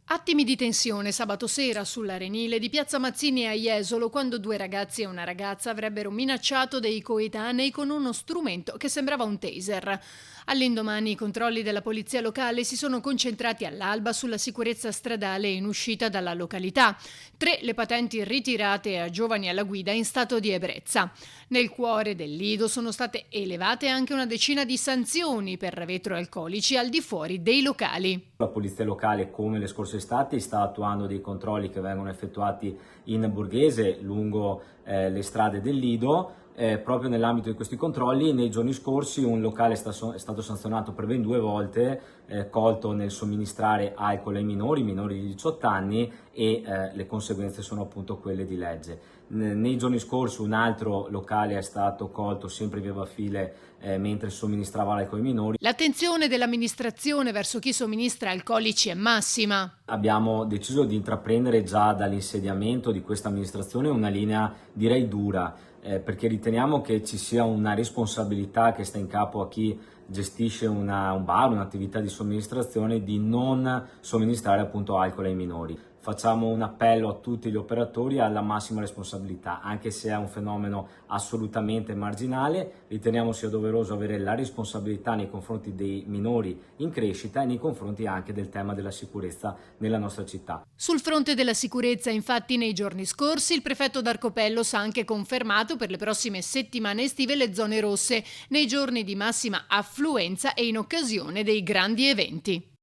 Attimi di tensione sabato sera sull'arenile di Piazza Mazzini a Jesolo, quando due ragazzi e una ragazza avrebbero minacciato dei coetanei con uno strumento che sembrava un taser. All'indomani i controlli della polizia locale si sono concentrati all'alba sulla sicurezza stradale in uscita dalla località. 3 le patenti ritirate a giovani alla guida in stato di ebbrezza. Nel cuore del Lido sono state elevate anche una decina di sanzioni per vetroalcolici al di fuori dei locali. La polizia locale, come le scorse estati, sta attuando dei controlli che vengono effettuati in borghese lungo le strade del Lido. Proprio nell'ambito di questi controlli, nei giorni scorsi un locale è stato sanzionato per ben 2 volte, colto nel somministrare alcol ai minori di 18 anni e le conseguenze sono appunto quelle di legge. Nei giorni scorsi un altro locale è stato colto sempre via Bafile mentre somministrava l'alcol ai minori. L'attenzione dell'amministrazione verso chi somministra alcolici è massima. Abbiamo deciso di intraprendere già dall'insediamento di questa amministrazione una linea, direi, dura, perché riteniamo che ci sia una responsabilità che sta in capo a chi gestisce un bar, un'attività di somministrazione, di non somministrare appunto alcol ai minori. Facciamo un appello a tutti gli operatori alla massima responsabilità, anche se è un fenomeno assolutamente marginale. Riteniamo sia doveroso avere la responsabilità nei confronti dei minori in crescita e nei confronti anche del tema della sicurezza nella nostra città. Sul fronte della sicurezza, infatti, nei giorni scorsi il prefetto Darcopellos ha anche confermato per le prossime settimane estive le zone rosse, nei giorni di massima affluenza e in occasione dei grandi eventi.